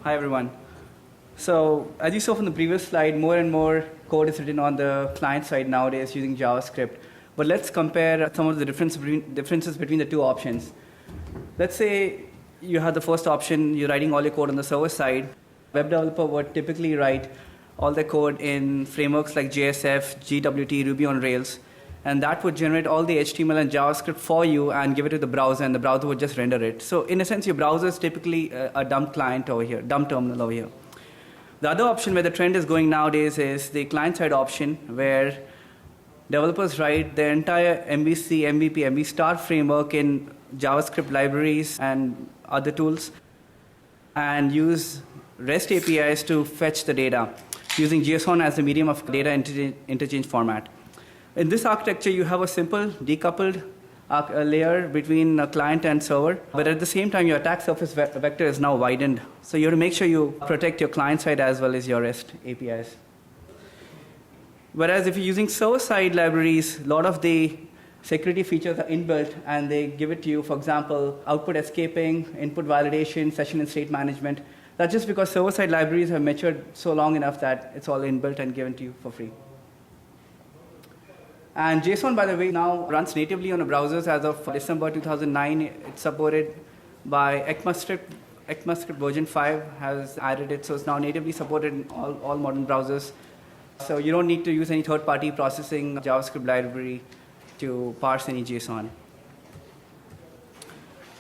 Hi everyone. So as you saw from the previous slide, more and more code is written on the client side nowadays using JavaScript. But let's compare some of the differences between the two options. Let's say you have the first option, you're writing all your code on the server side. Web developer would typically write all their code in frameworks like JSF, GWT, Ruby on Rails, and that would generate all the HTML and JavaScript for you and give it to the browser, and the browser would just render it. So in a sense, your browser is typically a dumb client over here, dumb terminal over here. The other option where the trend is going nowadays is the client-side option, where developers write their entire MVC, MVP, MV Star framework in JavaScript libraries and other tools, and use REST APIs to fetch the data, using JSON as the medium of data interchange format. In this architecture, you have a simple decoupled layer between a client and server, but at the same time, your attack surface vector is now widened. So you have to make sure you protect your client side as well as your REST APIs. Whereas if you're using server-side libraries, a lot of the security features are inbuilt, and they give it to you, for example, output escaping, input validation, session and state management. That's just because server-side libraries have matured so long enough that it's all inbuilt and given to you for free. And JSON, by the way, now runs natively on the browsers as of December 2009. It's supported by ECMAScript version 5 has added it, so it's now natively supported in all modern browsers. So you don't need to use any third-party processing JavaScript library to parse any JSON.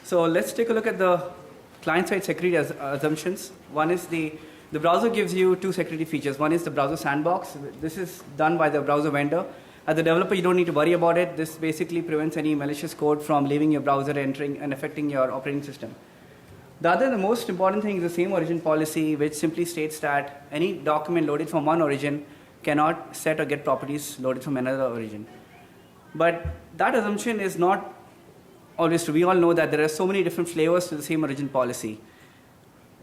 So let's take a look at the client-side security assumptions. One is the browser gives you two security features. One is the browser sandbox. This is done by the browser vendor. As a developer, you don't need to worry about it. This basically prevents any malicious code from leaving your browser, entering, and affecting your operating system. The most important thing is the same origin policy, which simply states that any document loaded from one origin cannot set or get properties loaded from another origin. But that assumption is not always true. We all know that there are so many different flavors to the same origin policy.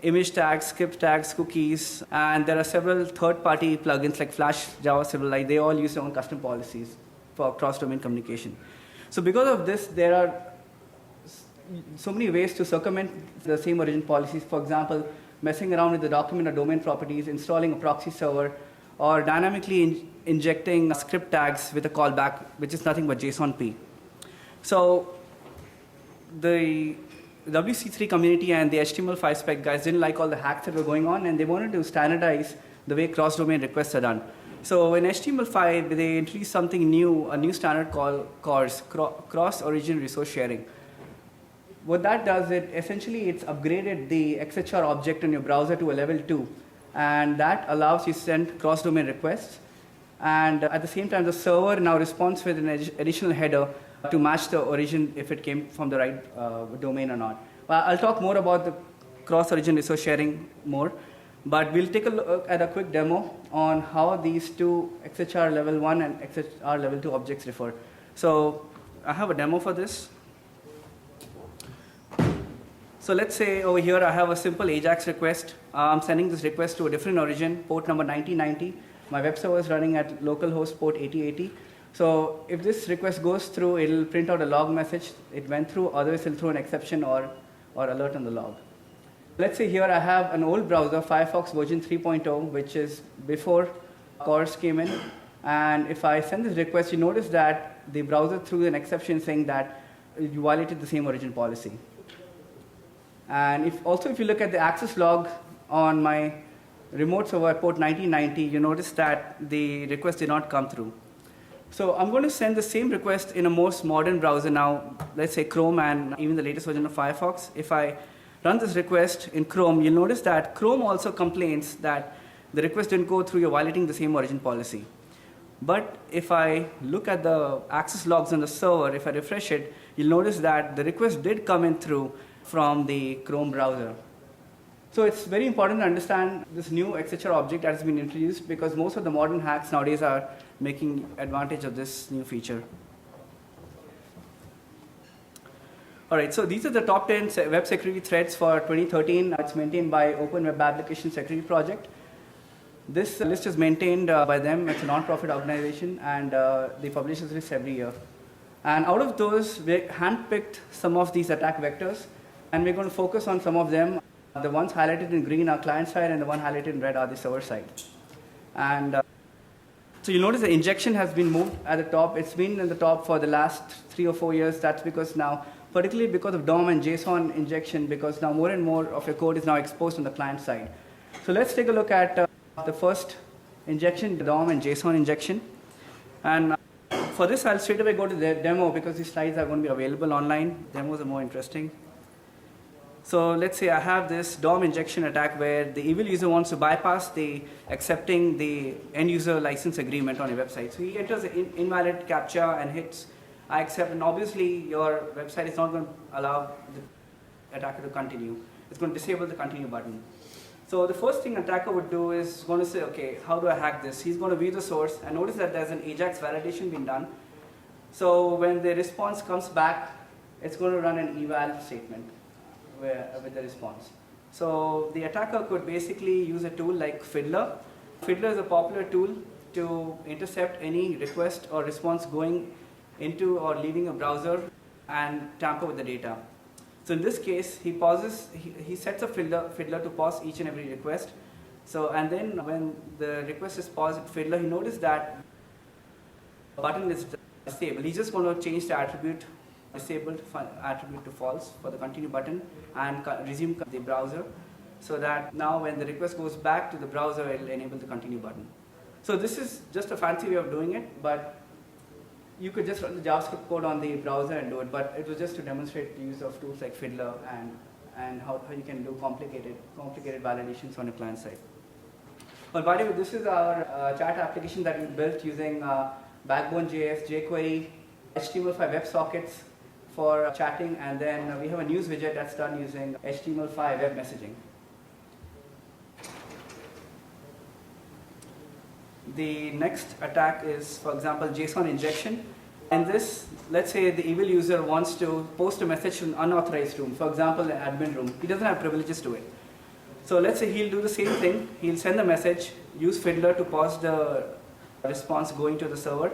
Image tags, script tags, cookies, and there are several third-party plugins like Flash, Java, Silverlight. They all use their own custom policies for cross-domain communication. So because of this, there are so many ways to circumvent the same origin policies. For example, messing around with the document or domain properties, installing a proxy server, or dynamically injecting script tags with a callback, which is nothing but JSON-P. So the WC3 community and the HTML5 spec guys didn't like all the hacks that were going on, and they wanted to standardize the way cross-domain requests are done. So in HTML5, they introduced something new, a new standard called CORS, Cross-Origin Resource Sharing. What that does, it's upgraded the XHR object in your browser to a level 2, and that allows you to send cross-domain requests. And at the same time, the server now responds with an additional header to match the origin if it came from the right domain or not. I'll talk more about the cross-origin resource sharing more, but we'll take a look at a quick demo on how these two XHR level 1 and XHR level 2 objects differ. So I have a demo for this. So let's say over here I have a simple AJAX request. I'm sending this request to a different origin, port number 9090. My web server is running at localhost port 8080. So if this request goes through, it'll print out a log message. It went through, otherwise it'll throw an exception or alert on the log. Let's say here I have an old browser, Firefox version 3.0, which is before CORS came in. And if I send this request, you notice that the browser threw an exception saying that you violated the same origin policy. And if you look at the access log on my remote server at port 1990, you notice that the request did not come through. So I'm going to send the same request in a most modern browser now, let's say Chrome and even the latest version of Firefox. If I run this request in Chrome, you'll notice that Chrome also complains that the request didn't go through, you're violating the same origin policy. But if I look at the access logs on the server, if I refresh it, you'll notice that the request did come in through from the Chrome browser. So it's very important to understand this new XHR object that has been introduced, because most of the modern hacks nowadays are making advantage of this new feature. All right, so these are the top 10 web security threats for 2013. It's maintained by Open Web Application Security Project. This list is maintained by them. It's a non-profit organization, and they publish this list every year. And out of those, we handpicked some of these attack vectors, and we're going to focus on some of them. The ones highlighted in green are client side and the one highlighted in red are the server side. And so you notice the injection has been moved at the top. It's been in the top for the last 3 or 4 years. That's because now, particularly because of DOM and JSON injection, because now more and more of your code is now exposed on the client side. So let's take a look at the first injection, the DOM and JSON injection. And for this, I'll straight away go to the demo because these slides are going to be available online. Demos are more interesting. So let's say I have this DOM injection attack where the evil user wants to bypass the accepting the end user license agreement on your website. So he enters an invalid CAPTCHA and hits I accept, and obviously your website is not going to allow the attacker to continue. It's going to disable the continue button. So the first thing an attacker would do is going to say, okay, how do I hack this? He's going to view the source and notice that there's an AJAX validation being done. So when the response comes back, it's going to run an eval statement with the response. So the attacker could basically use a tool like Fiddler. Fiddler is a popular tool to intercept any request or response going into or leaving a browser and tamper with the data. So in this case, he sets a fiddler to pause each and every request. So, and then when the request is paused at Fiddler, he noticed that the button is disabled. He's just going to change the attribute disabled attribute to false for the continue button and resume the browser, so that now when the request goes back to the browser, it will enable the continue button. So this is just a fancy way of doing it, but you could just run the JavaScript code on the browser and do it, but it was just to demonstrate the use of tools like Fiddler and how you can do complicated validations on a client side. Well, by the way, this is our chat application that we built using Backbone.js, jQuery, HTML5 WebSockets for chatting, and then we have a news widget that's done using HTML5 web messaging. The next attack is, for example, JSON injection. In this, let's say the evil user wants to post a message to an unauthorized room, for example, an admin room. He doesn't have privileges to it. So let's say he'll do the same thing. He'll send the message, use Fiddler to pause the response going to the server,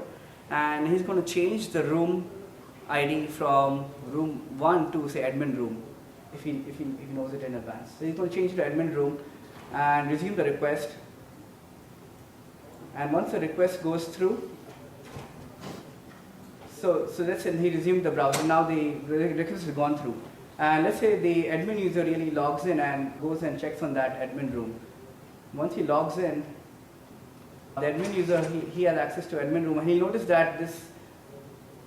and he's going to change the room ID from room 1 to, say, admin room, if he knows it in advance. So he's going to change it to admin room and resume the request. And once the request goes through, so let's say he resumed the browser. Now the request has gone through. And let's say the admin user really logs in and goes and checks on that admin room. Once he logs in, the admin user, he has access to admin room, and he noticed that this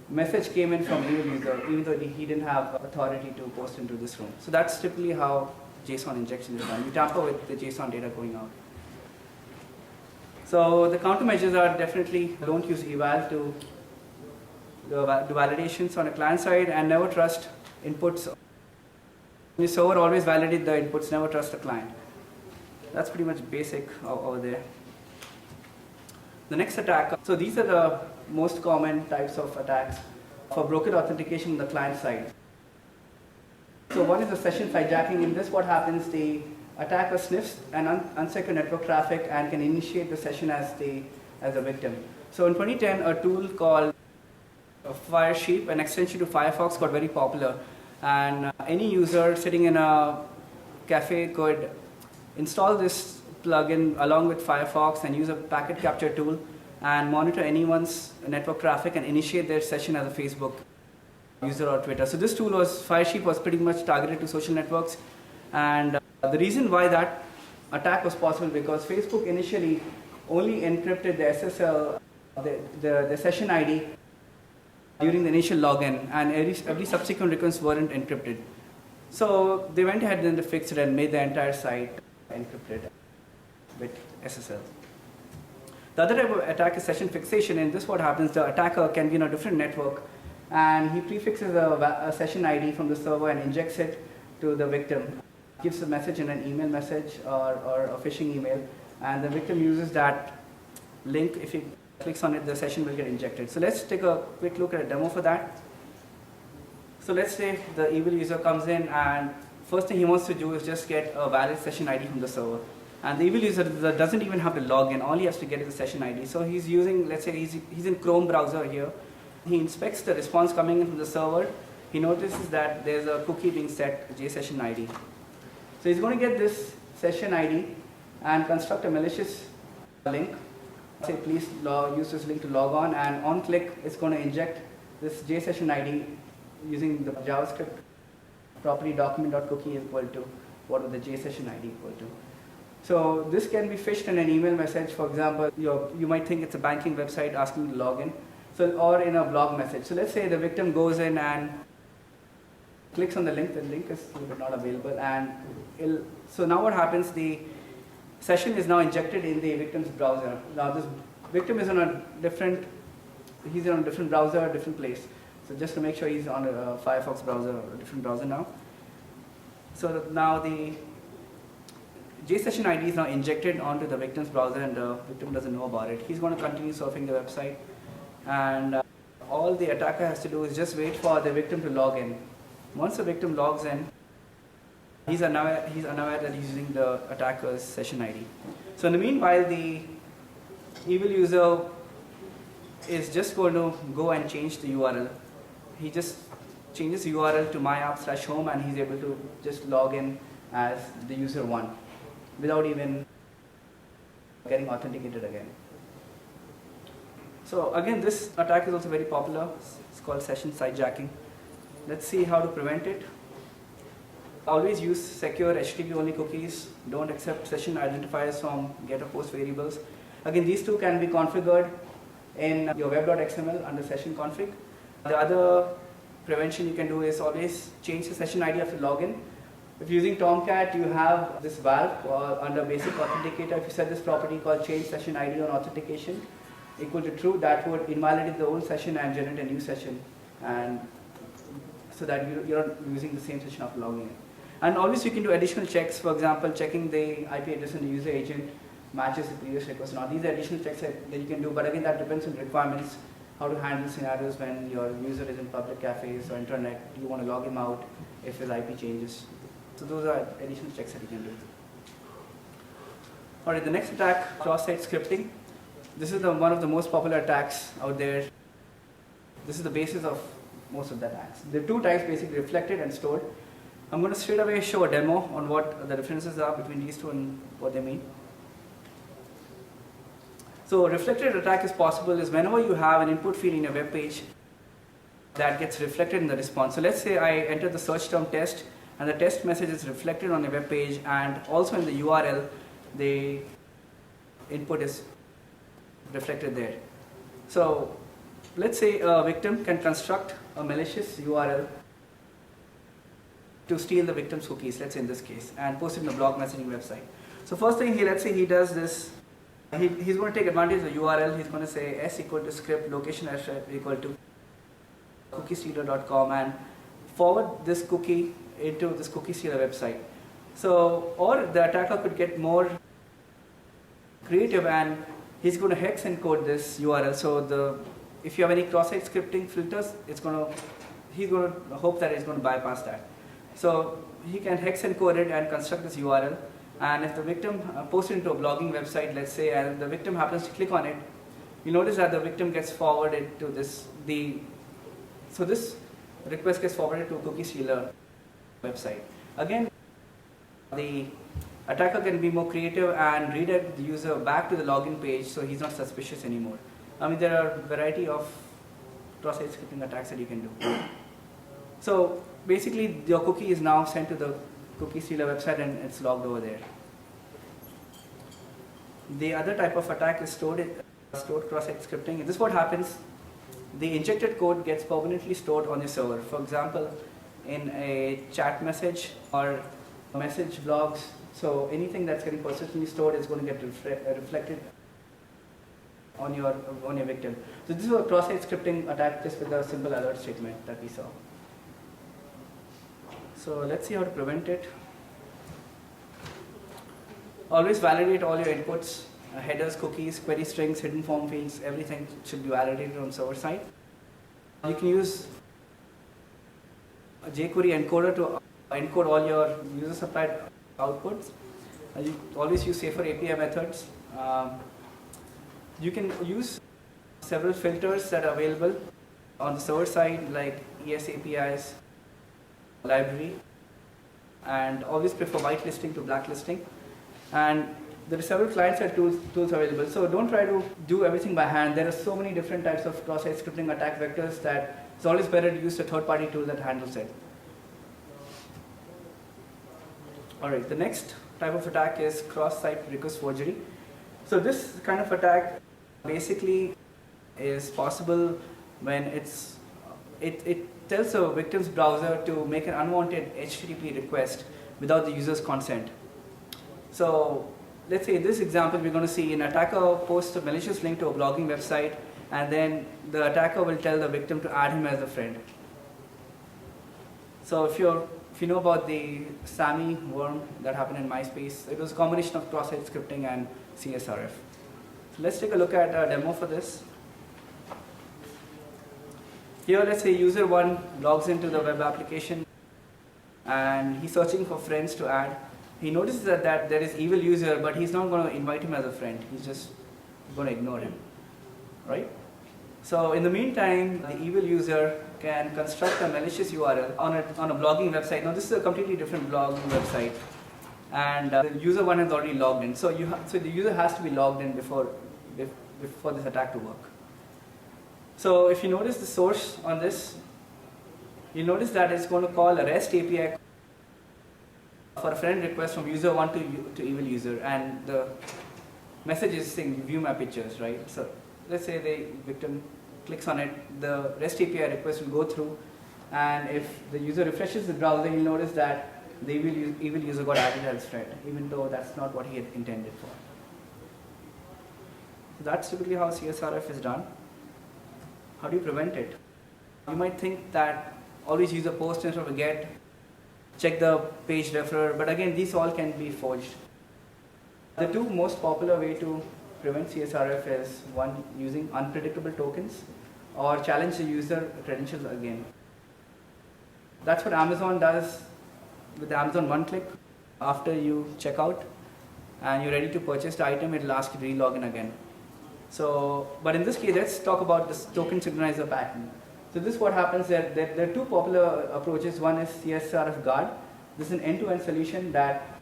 message came in from evil user, even though he didn't have authority to post into this room. So that's typically how JSON injection is done. You tamper with the JSON data going out. So the countermeasures are definitely don't use eval to do validations on a client side, and never trust inputs. The server always validate the inputs, never trust the client. That's pretty much basic over there. The next attack, so these are the most common types of attacks for broken authentication on the client side. So one is the session hijacking. In this, what happens, the attacker sniffs an unsecure network traffic and can initiate the session as a victim. So in 2010, a tool called Firesheep, an extension to Firefox, got very popular. And any user sitting in a cafe could install this plugin along with Firefox and use a packet capture tool and monitor anyone's network traffic and initiate their session as a Facebook user or Twitter. So this tool Firesheep was pretty much targeted to social networks. And the reason why that attack was possible because Facebook initially only encrypted the SSL, the session ID during the initial login, and every subsequent request weren't encrypted. So they went ahead and they fixed it and made the entire site encrypted with SSL. The other type of attack is session fixation. In this, what happens, the attacker can be in a different network, and he prefixes a session ID from the server and injects it to the victim. Gives a message in an email message or a phishing email, and the victim uses that link. If he clicks on it, the session will get injected. So let's take a quick look at a demo for that. So let's say the evil user comes in, and first thing he wants to do is just get a valid session ID from the server. And the evil user doesn't even have to log in. All he has to get is the session ID. So he's using, let's say he's in Chrome browser here. He inspects the response coming in from the server. He notices that there's a cookie being set, JSession ID. So he's going to get this session ID and construct a malicious link. Say please use this link to log on, and on click it's going to inject this JSession ID using the JavaScript property document.cookie is equal to what would the JSession ID equal to. So this can be fished in an email message. For example, you might think it's a banking website asking you to log in. So, or in a blog message. So let's say the victim goes in and clicks on the link is not available, and so now what happens, the session is now injected in the victim's browser. Now this victim is on a different browser, a different place. So just to make sure he's on a Firefox browser or a different browser now. So now the JSession ID is now injected onto the victim's browser, and the victim doesn't know about it. He's going to continue surfing the website, and all the attacker has to do is just wait for the victim to log in. Once the victim logs in, he's unaware that he's using the attacker's session ID. So in the meanwhile, the evil user is just going to go and change the URL. He just changes the URL to myapp/home, and he's able to just log in as the user one without even getting authenticated again. So again, this attack is also very popular. It's called session sidejacking. Let's see how to prevent it. Always use secure HTTP only cookies. Don't accept session identifiers from get or post variables. Again, these two can be configured in your web.xml under session config. The other prevention you can do is always change the session ID after login. If you're using Tomcat, you have this valve under basic authenticator. If you set this property called change session ID on authentication equal to true, that would invalidate the old session and generate a new session, and so that you're not using the same session after logging in. And always you can do additional checks. For example, checking the IP address in the user agent matches the previous request. Now these are additional checks that you can do, but again that depends on requirements, how to handle scenarios when your user is in public cafes or internet. Do you want to log him out if his IP changes? So those are additional checks that you can do. Alright, the next attack, cross-site scripting. This is one of the most popular attacks out there. This is the basis of most of the attacks. There are two types, basically reflected and stored. I'm going to straight away show a demo on what the differences are between these two and what they mean. So reflected attack is possible is whenever you have an input field in your web page that gets reflected in the response. So let's say I enter the search term test, and the test message is reflected on your web page, and also in the URL the input is reflected there. So let's say a victim can construct a malicious URL to steal the victim's cookies, let's say in this case, and post it in the blog messaging website. So first thing, let's say he does this, he's going to take advantage of the URL. He's going to say s equal to script location equal to cookiestealer.com and forward this cookie into this cookie stealer website. So, or the attacker could get more creative, and he's going to hex encode this URL. So if you have any cross-site scripting filters, he's going to hope that it's going to bypass that. So he can hex encode it and construct this URL. And if the victim posts it into a blogging website, let's say, and the victim happens to click on it, you notice that the victim gets forwarded to this. So this request gets forwarded to a cookie stealer website. Again, the attacker can be more creative and redirect the user back to the login page, so he's not suspicious anymore. I mean, there are a variety of cross-site scripting attacks that you can do. So basically, your cookie is now sent to the cookie stealer website and it's logged over there. The other type of attack is stored cross-site scripting. This is what happens. The injected code gets permanently stored on your server. For example, in a chat message or message blogs. So anything that's getting persistently stored is going to get reflected on your victim. So this is a cross-site scripting attack just with a simple alert statement that we saw. So let's see how to prevent it. Always validate all your inputs, headers, cookies, query strings, hidden form fields, everything should be validated on server side. You can use a jQuery encoder to encode all your user supplied outputs. You always use safer API methods. You can use several filters that are available on the server side, like ES APIs, library. and always prefer whitelisting to blacklisting. And there are several client-side tools available, so don't try to do everything by hand. There are so many different types of cross-site scripting attack vectors that it's always better to use a third-party tool that handles it. Alright, the next type of attack is cross-site request forgery. So this kind of attack basically is possible when it tells the victim's browser to make an unwanted HTTP request without the user's consent. So let's say in this example we're going to see an attacker posts a malicious link to a blogging website, and then the attacker will tell the victim to add him as a friend. So if you know about the Sammy worm that happened in MySpace, it was a combination of cross-site scripting and CSRF. So let's take a look at a demo for this. Here, let's say user 1 logs into the web application and he's searching for friends to add. He notices that there is evil user, but he's not going to invite him as a friend. He's just going to ignore him, right? So in the meantime, the evil user can construct a malicious URL on a blogging website. Now this is a completely different blogging website, and the user 1 has already logged in. So the user has to be logged in before this attack to work. So if you notice the source on this, you'll notice that it's going to call a REST API for a friend request from user 1 to evil user, and the message is saying view my pictures, right? So let's say the victim clicks on it, the REST API request will go through, and if the user refreshes the browser, you'll notice that the evil user got added as friend, even though that's not what he had intended for. So that's typically how CSRF is done. How do you prevent it? You might think that always use a post instead of a get, check the page referrer, but again, these all can be forged. The two most popular way to prevent CSRF is one, using unpredictable tokens, or challenge the user credentials again. That's what Amazon does with the Amazon one-click. After you check out and you're ready to purchase the item, it'll ask you to re-log in again. So, but in this case, let's talk about this token synchronizer pattern. So this is what happens. There are two popular approaches. One is CSRF guard. This is an end-to-end solution that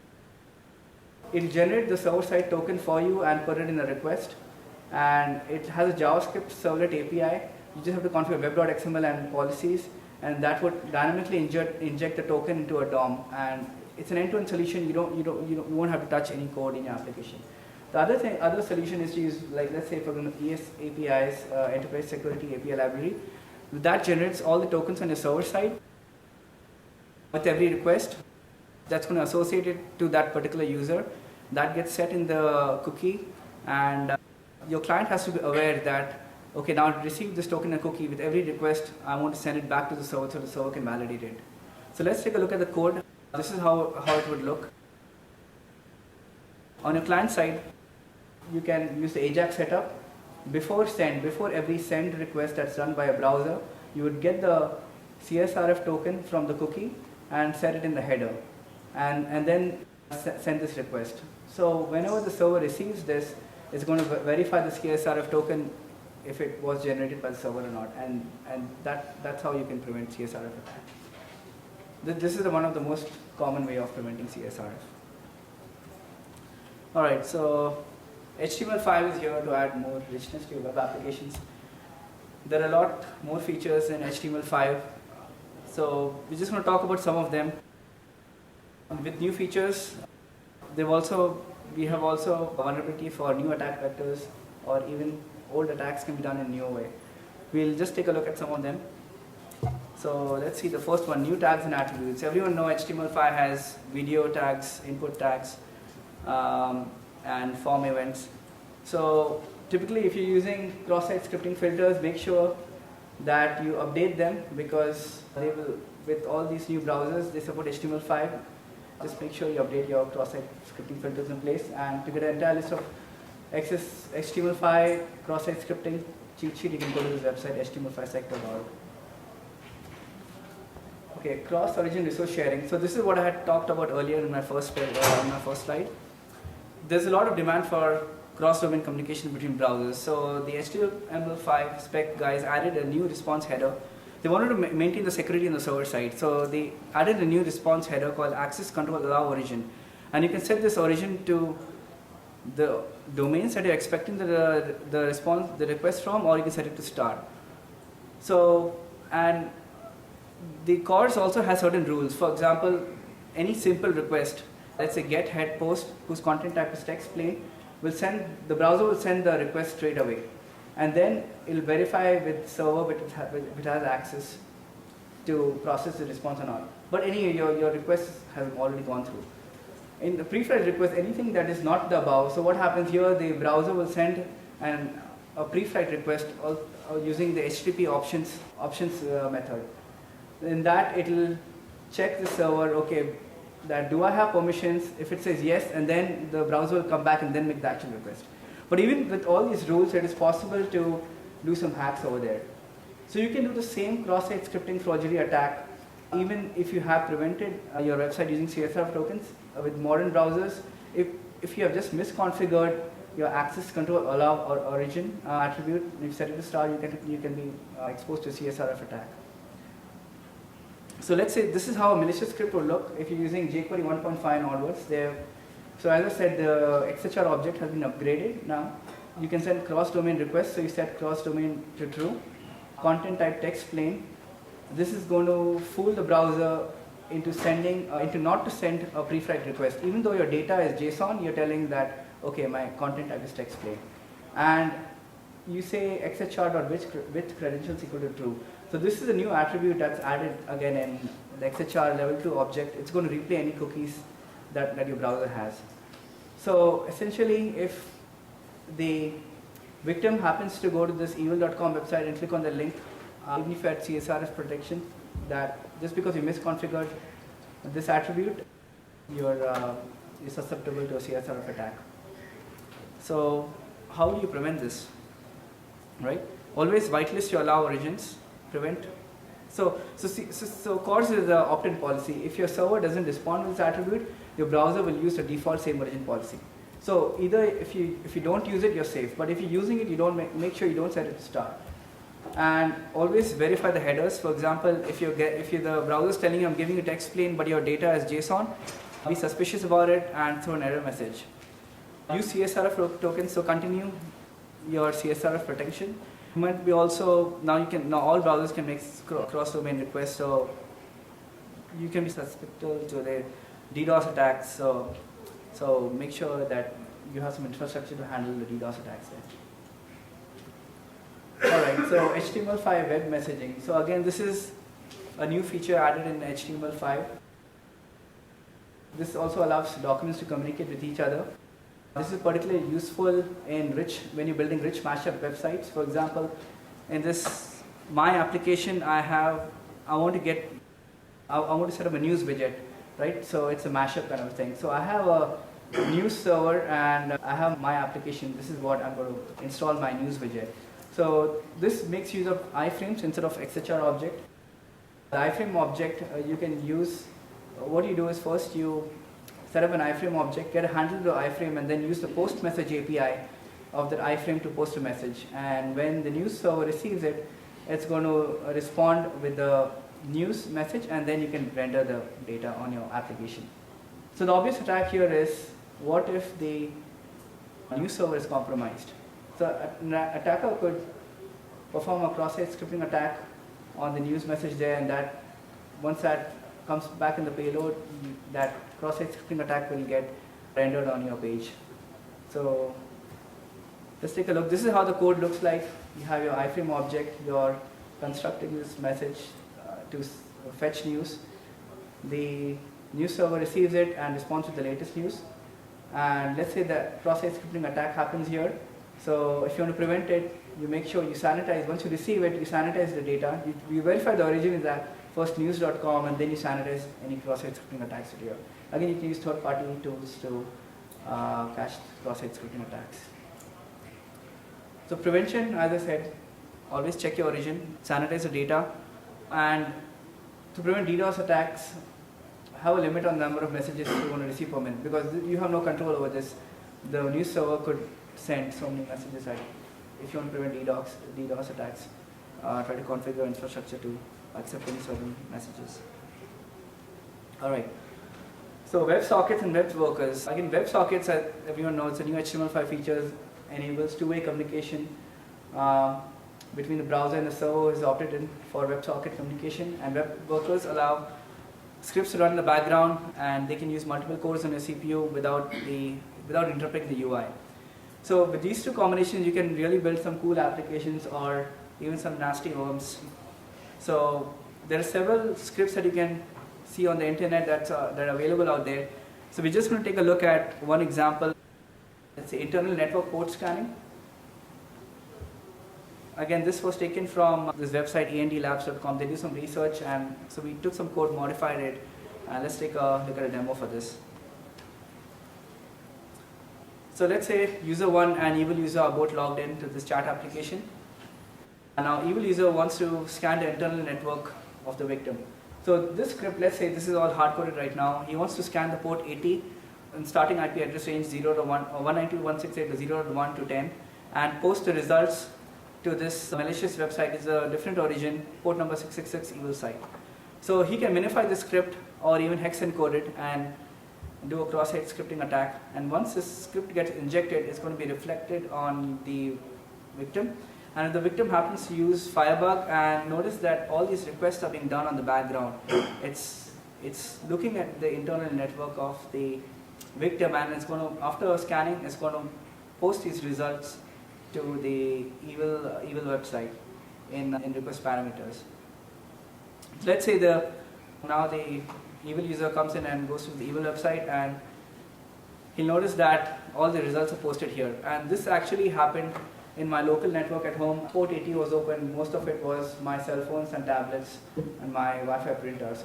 it'll generate the server-side token for you and put it in a request. And it has a JavaScript servlet API. You just have to configure web.xml and policies, and that would dynamically inject the token into a DOM. And it's an end-to-end solution. You won't have to touch any code in your application. The other solution is to use, like, let's say for ES APIs, Enterprise Security API Library. That generates all the tokens on your server side with every request. That's going to associate it to that particular user. That gets set in the cookie, and your client has to be aware that, okay, now I received this token and cookie. With every request, I want to send it back to the server so the server can validate it. So let's take a look at the code. This is how it would look. On your client side, you can use the AJAX setup. Before every send request that's done by a browser, you would get the CSRF token from the cookie and set it in the header, and then send this request. So whenever the server receives this, it's going to verify the CSRF token if it was generated by the server or not, and that's how you can prevent CSRF attack. This is one of the most common way of preventing CSRF. Alright, so HTML5 is here to add more richness to your web applications. There are a lot more features in HTML5, so we're just going to talk about some of them. With new features, we have also a vulnerability for new attack vectors, or even old attacks can be done in a new way. We'll just take a look at some of them. So let's see the first one, new tags and attributes. Everyone knows HTML5 has video tags, input tags, and form events. So typically if you're using cross-site scripting filters, make sure that you update them, because they will, with all these new browsers, they support HTML5. Just make sure you update your cross-site scripting filters in place. And to get an entire list of HTML5 cross-site scripting cheat sheet, you can go to this website, html5sec.org. Okay, cross-origin resource sharing. So this is what I had talked about earlier in my first slide. There's a lot of demand for cross-domain communication between browsers. So the HTML5 spec guys added a new response header they wanted to maintain the security on the server side. So they added a new response header called access control allow origin. And you can set this origin to the domains that you're expecting the request from, or you can set it to star. So, and the CORS also has certain rules. For example, any simple request, let's say get head post whose content type is text plain, the browser will send the request straight away. And then it will verify with server if it has access to process the response or not. But anyway, your request has already gone through. In the pre-flight request, anything that is not the above, so what happens here, the browser will send a pre-flight request using the HTTP options method. In that, it will check the server, okay, that do I have permissions? If it says yes, and then the browser will come back and then make the actual request. But even with all these rules, it is possible to do some hacks over there. So you can do the same cross-site scripting forgery attack even if you have prevented your website using CSRF tokens. With modern browsers, if you have just misconfigured your access control allow or origin attribute, and you set it to star, you can be exposed to a CSRF attack. So let's say this is how a malicious script would look if you're using jQuery 1.5 and onwards. So as I said, the XHR object has been upgraded now. You can send cross-domain requests, so you set cross-domain to true. Content type text plain. This is going to fool the browser into not to send a pre-flight request. Even though your data is JSON, you're telling that, okay, my content type is text plain. And you say xhr.with credentials equal to true. So this is a new attribute that's added again in the XHR level 2 object. It's going to replay any cookies that your browser has. So essentially, if the victim happens to go to this evil.com website and click on the link, even if you had CSRF protection, that just because you misconfigured this attribute, you're susceptible to a CSRF attack. So how do you prevent this? Right? Always whitelist your allow origins. Prevent. So CORS is the opt-in policy. If your server doesn't respond to this attribute, your browser will use the default same origin policy. So either if you don't use it, you're safe. But if you're using it, you don't make sure you don't set it to star. And always verify the headers. For example, if the browser is telling you I'm giving you text plain, but your data is JSON, be suspicious about it and throw an error message. Use CSRF tokens, so continue your CSRF protection. You might be also now all browsers can make cross-domain requests, so you can be susceptible to their DDoS attacks. So make sure that you have some infrastructure to handle the DDoS attacks there. All right, so HTML5 web messaging. So again, this is a new feature added in HTML5. This also allows documents to communicate with each other. This is particularly useful when you're building rich mashup websites. For example, in this my application, I want to set up a news widget, right? So it's a mashup kind of thing. So I have a news server and I have my application. This is what I'm going to install my news widget. So this makes use of iframes instead of XHR object. The iframe object you can use. What you do is first you set up an iframe object, get a handle to the iframe, and then use the post message API of that iframe to post a message. And when the news server receives it, it's going to respond with the news message, and then you can render the data on your application. So the obvious attack here is, what if the news server is compromised? So an attacker could perform a cross-site scripting attack on the news message there, and that once that comes back in the payload, that cross-site scripting attack will get rendered on your page. So let's take a look. This is how the code looks like. You have your iframe object, you're constructing this message to fetch news. The news server receives it and responds to the latest news. And let's say that cross-site scripting attack happens here. So if you want to prevent it, you make sure you sanitize. Once you receive it, you sanitize the data. You verify the origin is that first news.com, and then you sanitize any cross-site scripting attacks here. Again, you can use third-party tools to catch cross-site scripting attacks. So prevention, as I said, always check your origin, sanitize the data, and to prevent DDoS attacks, have a limit on the number of messages you want to receive per minute, because you have no control over this. The news server could send so many messages if you want to prevent DDoS attacks. try to configure infrastructure to accept any certain messages. All right. So WebSockets and web workers. Again, WebSockets, as everyone knows, the new HTML5 features enables two-way communication between the browser and the server is opted in for WebSocket communication, and web workers allow scripts to run in the background, and they can use multiple cores on your CPU without interrupting the UI. So with these two combinations, you can really build some cool applications or even some nasty worms. So there are several scripts that you can see on the internet that are available out there. So we're just going to take a look at one example. Let's say internal network port scanning. Again, this was taken from this website andlabs.com. They do some research, and so we took some code, modified it, and let's take a look at a demo for this. So let's say user 1 and evil user are both logged into this chat application. And now evil user wants to scan the internal network of the victim. So this script, let's say this is all hard-coded right now. He wants to scan the port 80 and starting IP address range 0 to 1, or 192.168 to 0 to 1 to 10, and post the results to this malicious website. Is a different origin, port number 666 evil site. So he can minify the script or even hex encode it and do a cross-site scripting attack. And once this script gets injected, it's going to be reflected on the victim. And if the victim happens to use Firebug, and notice that all these requests are being done on the background, it's looking at the internal network of the victim, and it's going to, after scanning, it's going to post these results to the evil website in request parameters. Let's say now the evil user comes in and goes to the evil website, and he'll notice that all the results are posted here. And this actually happened in my local network at home. Port 80 was open. Most of it was my cell phones and tablets and my Wi-Fi printer.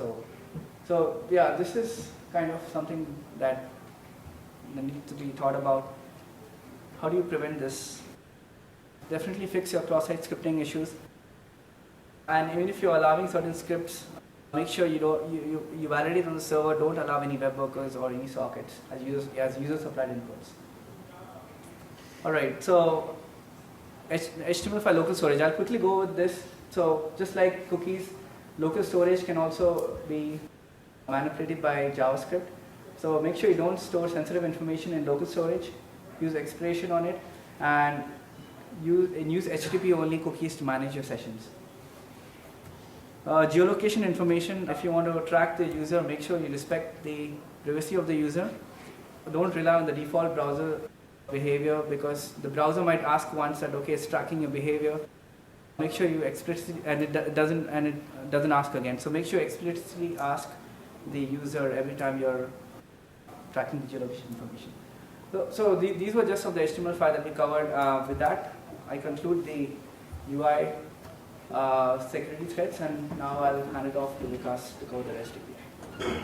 So yeah, this is kind of something that needs to be thought about. How do you prevent this? Definitely fix your cross-site scripting issues. And even if you're allowing certain scripts, make sure you validate on the server. Don't allow any web workers or any sockets as user supplied inputs. All right, so HTML5 local storage. I'll quickly go with this. So just like cookies, local storage can also be manipulated by JavaScript. So make sure you don't store sensitive information in local storage. Use expiration on it, and use HTTP only cookies to manage your sessions. Geolocation information. If you want to track the user, make sure you respect the privacy of the user. Don't rely on the default browser behavior, because the browser might ask once that okay, it's tracking your behavior. Make sure you explicitly, and it doesn't ask again. So make sure you explicitly ask the user every time you're tracking the geolocation information. So these were just some of the HTML5 that we covered. With that, I conclude the UI security threats, and now I'll hand it off to Vikas to cover the rest of it.